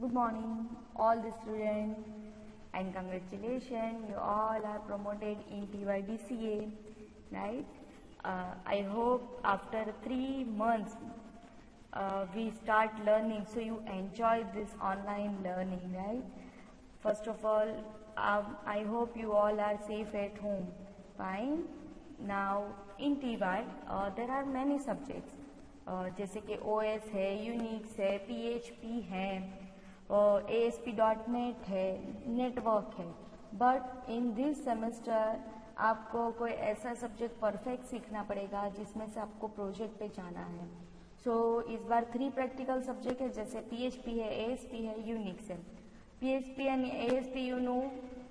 Good morning, all the students, and congratulations, you all are promoted in TYDCA, right? I hope after 3 months we start learning, so you enjoy this online learning, right? First of all, I hope you all are safe at home. Fine. Now in TY there are many subjects. जैसे कि OS है, Unix है, PHP है, ASP.NET है, network है. But in this semester आपको कोई ऐसा सब्जेक्ट परफेक्ट सीखना पड़ेगा जिसमें से आपको प्रोजेक्ट पे जाना है. सो इस बार 3 प्रैक्टिकल सब्जेक्ट है, जैसे PHP है, ASP है, यूनिक्स है. PHP and ASP you know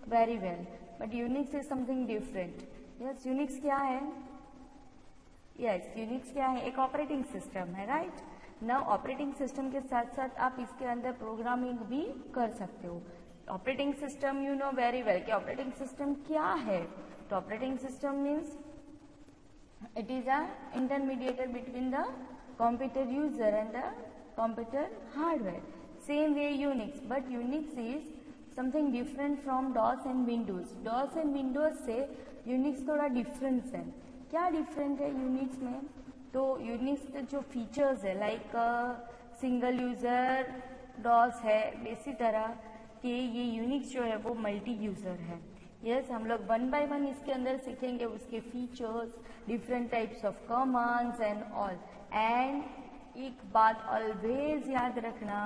very well, but Unix is something different. Yes, Unix क्या है? यूनिक्स क्या है? एक ऑपरेटिंग सिस्टम है, राइट? नाउ ऑपरेटिंग सिस्टम के साथ साथ आप इसके अंदर प्रोग्रामिंग भी कर सकते हो. Operating system you know very well कि ऑपरेटिंग सिस्टम क्या है. तो operating system means it is a intermediator between the computer user and the computer hardware. Same way Unix, but Unix is something different from DOS and Windows. DOS and Windows से Unix थोड़ा difference है. क्या different है Unix में? तो Unix के जो features है लाइक सिंगल यूजर डॉस है, इसी तरह कि ये यूनिक्स जो है वो मल्टी यूजर है. यस, हम लोग 1 बाय 1 इसके अंदर सीखेंगे उसके features, different types of commands and all. And एक बात ऑलवेज याद रखना,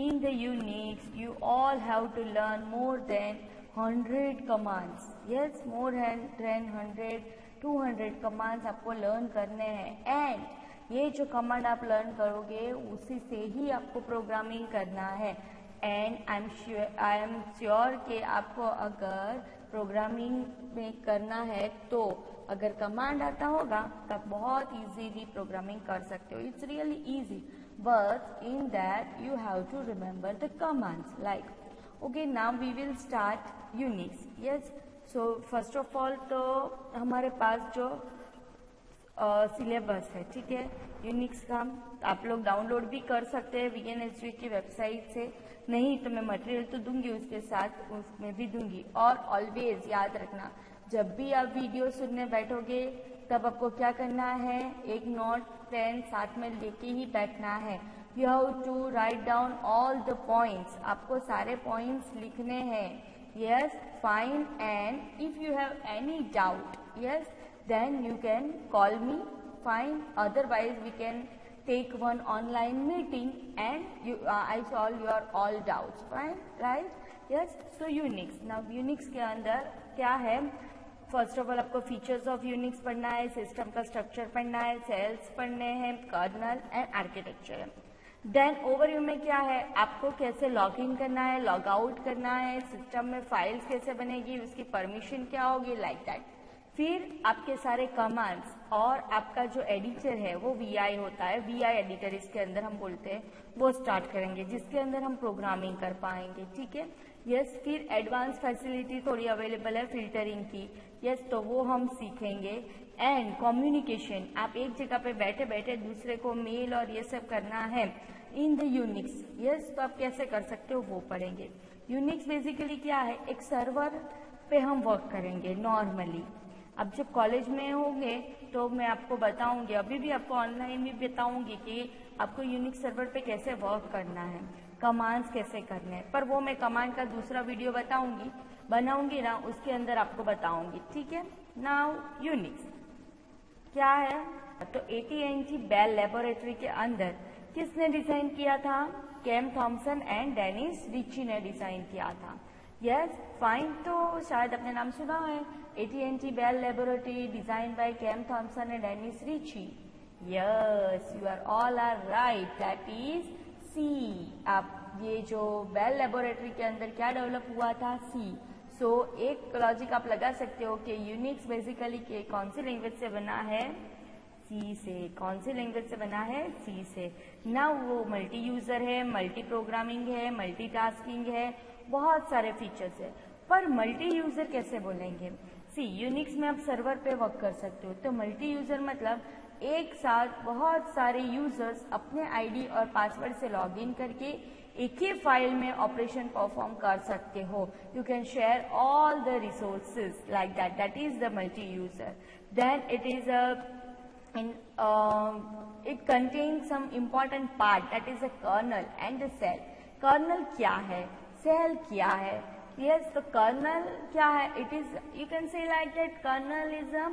in the Unix you all have to learn more than 100 commands. Yes, more than 100 200 commands आपको लर्न करने हैं. एंड ये जो कमांड आप लर्न करोगे उसी से ही आपको प्रोग्रामिंग करना है. एंड आई एम श्योर कि आपको अगर प्रोग्रामिंग में करना है तो अगर कमांड आता होगा तब बहुत इजीली प्रोग्रामिंग कर सकते हो. It's really easy, but in that you have to remember the commands. Like, okay, now we will start Unix. Yes, so first of all तो हमारे पास जो सिलेबस है, ठीक है, यूनिक्स का आप लोग डाउनलोड भी कर सकते हैं VNSG की वेबसाइट से. नहीं तो मैं मटेरियल तो दूंगी, उसके साथ उसमें भी दूंगी. और ऑलवेज याद रखना, जब भी आप वीडियो सुनने बैठोगे तब आपको क्या करना है, एक नोट पेन साथ में लेके ही बैठना है. You have to write down all the points. आपको सारे पॉइंट्स लिखने हैं. Yes, fine. And if you have any doubt, yes, then you can call me. Fine. Otherwise we can take one online meeting and I solve your all doubts. Fine, right? Yes. So Unix. Now Unix के अंदर क्या है? First of all आपको features of Unix पढ़ना है, system का structure पढ़ना है, सेल्स पढ़ने हैं, kernel and architecture. Then overview में क्या है, आपको कैसे लॉग इन करना है, लॉग आउट करना है, सिस्टम में फाइल्स कैसे बनेगी, उसकी परमिशन क्या होगी, लाइक दैट. फिर आपके सारे कमांड्स और आपका जो एडिटर है वो VI होता है, VI एडिटर इसके अंदर हम बोलते हैं, वो स्टार्ट करेंगे जिसके अंदर हम प्रोग्रामिंग कर पाएंगे. ठीक है. यस, फिर एडवांस फैसिलिटी थोड़ी अवेलेबल है फिल्टरिंग की. यस, तो वो हम सीखेंगे. एंड कम्युनिकेशन, आप एक जगह पे बैठे बैठे दूसरे को मेल और ये सब करना है इन द यूनिक्स. यस, तो आप कैसे कर सकते हो वो पढ़ेंगे. यूनिक्स बेसिकली क्या है, एक सर्वर पे हम वर्क करेंगे नॉर्मली. अब जब कॉलेज में होंगे तो मैं आपको बताऊंगी, अभी भी आपको ऑनलाइन भी बताऊंगी कि आपको यूनिक्स सर्वर पे कैसे वर्क करना है, कमांड्स कैसे करने हैं. पर वो मैं कमांड का दूसरा वीडियो बनाऊंगी ना, उसके अंदर आपको बताऊंगी. ठीक है. नाउ यूनिक्स क्या है, तो AT&T बेल लेबोरेटरी के अंदर किसने डिजाइन किया था? Ken Thompson and Dennis Ritchie ने डिजाइन किया था. Yes, fine. तो शायद अपने नाम सुना है, AT&T Bell laboratory design by Ken Thompson and Dennis Ritchie. Yes, you are all are right, that is C. आप ये जो बेल लेबोरेटरी के अंदर क्या डेवलप हुआ था, C. सो एक लॉजिक आप लगा सकते हो कि यूनिक्स बेसिकली कौन सी लैंग्वेज से बना है, C से. कौन सी लैंग्वेज से बना है, C से. ना वो मल्टी यूजर है, मल्टी प्रोग्रामिंग है, मल्टी टास्किंग है, बहुत सारे फीचर्स है. पर मल्टी यूजर कैसे बोलेंगे? सी, यूनिक्स में आप सर्वर पे वर्क कर सकते हो, तो मल्टी यूजर मतलब एक साथ बहुत सारे यूजर्स अपने आईडी और पासवर्ड से लॉगिन करके एक ही फाइल में ऑपरेशन परफॉर्म कर सकते हो. You can share all the resources like that. That is the multi user. Then it is it contains some important part, that is a kernel and a cell. Kernel क्या है, cell क्या है? Yes, तो kernel क्या है? It is, you can say like that, kernel is a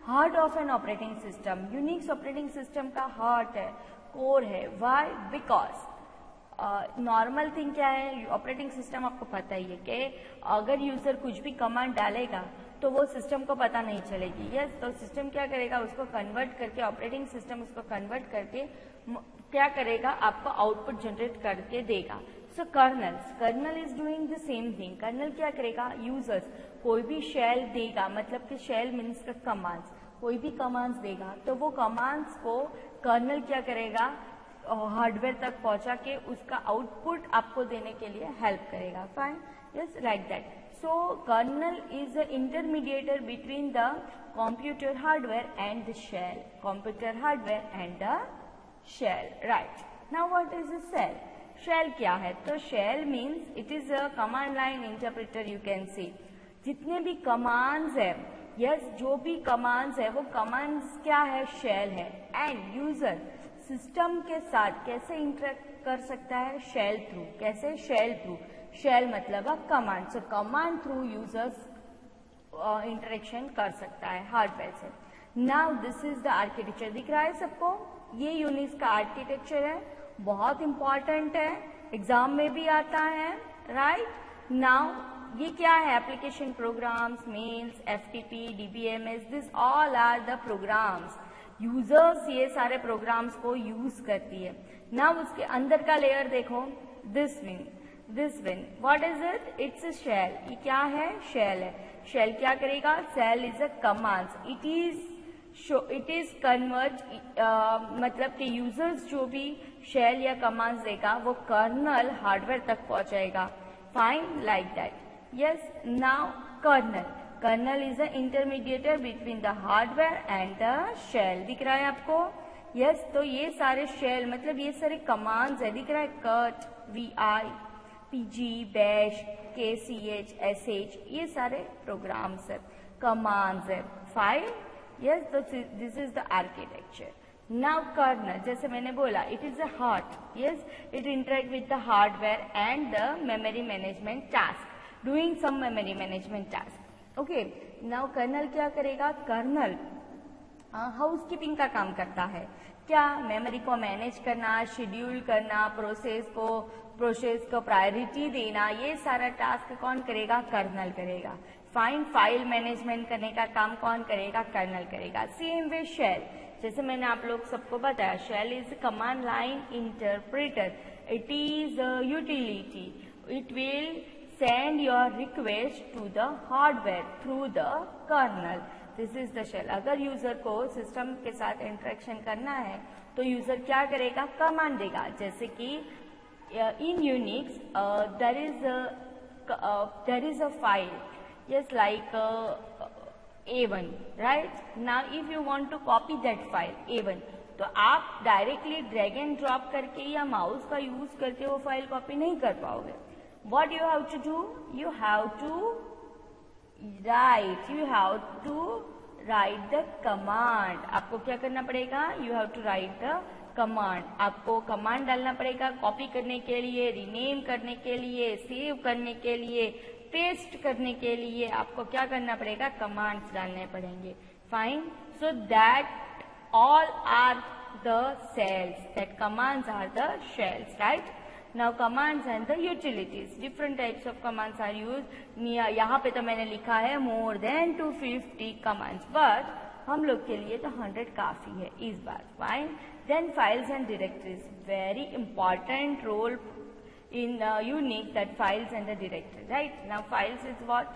heart of an operating system. Unix operating system का heart है, core है. Why? Because नॉर्मल थिंग क्या है, ऑपरेटिंग सिस्टम आपको पता ही है कि अगर यूजर कुछ भी कमांड डालेगा तो वो सिस्टम को पता नहीं चलेगी. यस, तो सिस्टम क्या करेगा, उसको कन्वर्ट करके, ऑपरेटिंग सिस्टम उसको कन्वर्ट करके क्या करेगा, आपको आउटपुट जनरेट करके देगा. So kernel is doing the same thing. Kernel क्या करेगा, यूजर्स कोई भी शेल देगा, मतलब कि शेल मीन्स का कमांड्स, कोई भी कमांड्स देगा तो वो कमांड्स को कर्नल क्या करेगा, हार्डवेयर तक पहुंचा के उसका आउटपुट आपको देने के लिए हेल्प करेगा. Fine, yes, like that. So kernel is an intermediator between the computer hardware and the shell. Computer hardware and the shell. Right. Now what is a shell? Shell क्या है? तो shell means it is a command line interpreter, you can say. जितने भी commands है, yes, जो भी commands है वो commands क्या है, shell है. And user system के साथ कैसे interact कर सकता है, shell through. कैसे, shell through. शेल मतलब कमांड. सो कमांड थ्रू यूजर्स इंटरेक्शन कर सकता है हार्डवेयर से. Now this is the architecture. दिख रहा है सबको, ये यूनिक्स का आर्किटेक्चर है, बहुत इंपॉर्टेंट है, एग्जाम में भी आता है. राइट. नाउ ये क्या है, application programs, mails, FTP, DBMS, this all are the programs. Users ये सारे प्रोग्राम्स को यूज करती है. नाउ उसके अंदर का लेयर देखो, this win what is it, it's a shell. ये क्या है, शेल है. शेल क्या करेगा, shell is a commands. It is convert, मतलब कि यूजर्स जो भी शेल या कमांड्स देगा वो कर्नल हार्डवेयर तक पहुंचाएगा. Fine, like that. Yes, now kernel is a intermediator between the hardware and the shell. दिख रहा है आपको. यस, तो ये सारे शेल मतलब ये सारे कमांड्स है. दिख रहा है, cut, VI, PG, bash, KCH, SH, ये सारे प्रोग्राम्स है, कमांड्स है. फाइल. यस, तो this is the architecture. Now kernel, जैसे मैंने बोला, it is a heart. Yes, it interact with the hardware and the memory management task, doing some memory management task. Okay. Now kernel क्या करेगा, colonel housekeeping का काम करता है. क्या, मेमोरी को मैनेज करना, शेड्यूल करना, प्रोसेस को प्रायोरिटी देना, ये सारा टास्क कौन करेगा, कर्नल करेगा. फाइल मैनेजमेंट करने का काम कौन करेगा, कर्नल करेगा. सेम वे शेल, जैसे मैंने आप लोग सबको बताया, shell is command line interpreter. It is utility. It will send your request to the hardware through the kernel. This is the shell. अगर यूजर को सिस्टम के साथ इंटरेक्शन करना है तो यूजर क्या करेगा, कमांड देगा. जैसे कि in Unix there is a file, yes, like A1, right? Now if you want to copy that file A1, तो आप डायरेक्टली ड्रैग एंड ड्रॉप करके या माउस का यूज करके वो फाइल कॉपी नहीं कर पाओगे. What you have to do, you have to write the command. आपको क्या करना पड़ेगा, you have to write the command. आपको कमांड डालना पड़ेगा कॉपी करने के लिए, रीनेम करने के लिए, सेव करने के लिए, पेस्ट करने के लिए. आपको क्या करना पड़ेगा, कमांड्स डालने पड़ेंगे. Fine. So that all are the shells, that commands are the shells. Right. Now commands and the utilities, different types of commands are use. यहाँ पे तो मैंने लिखा है मोर देन 250 कमांड्स, बट हम लोग के लिए तो 100 काफी है इस बार. Fine. Then files and directories, very important role in Unix, that files and the directory. Right. Now files is what,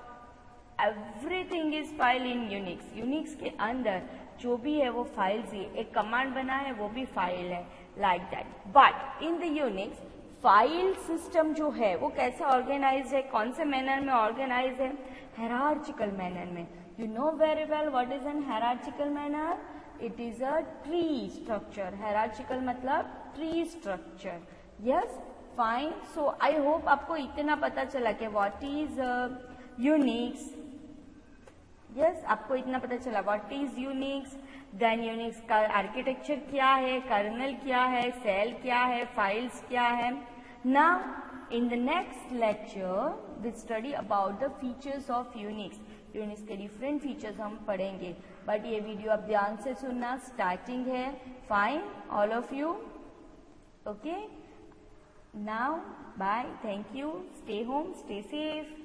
everything is file in Unix. Unix के अंदर जो भी है वो files ही, एक कमांड बना है वो भी फाइल है, like that. But in the Unix file system जो है वो कैसे ऑर्गेनाइज है, कौन से मैनर में ऑर्गेनाइज है, हायरार्चिकल मैनर में. You know very well what is an hierarchical manner. It is a tree structure. Hierarchical मतलब tree structure. Yes, fine. So I hope आपको इतना पता चला कि व्हाट इज यूनिक्स. यस, आपको इतना पता चला व्हाट इज यूनिक्स. देन यूनिक्स का आर्किटेक्चर क्या है, कर्नल क्या है, सेल क्या है, फाइल्स क्या है. Now in the next lecture we study about the features of Unix. Unix के डिफरेंट फीचर्स हम पढ़ेंगे. बट ये वीडियो आप ध्यान से सुनना, स्टार्टिंग है. Fine, all of you. Okay, now bye, thank you, stay home, stay safe.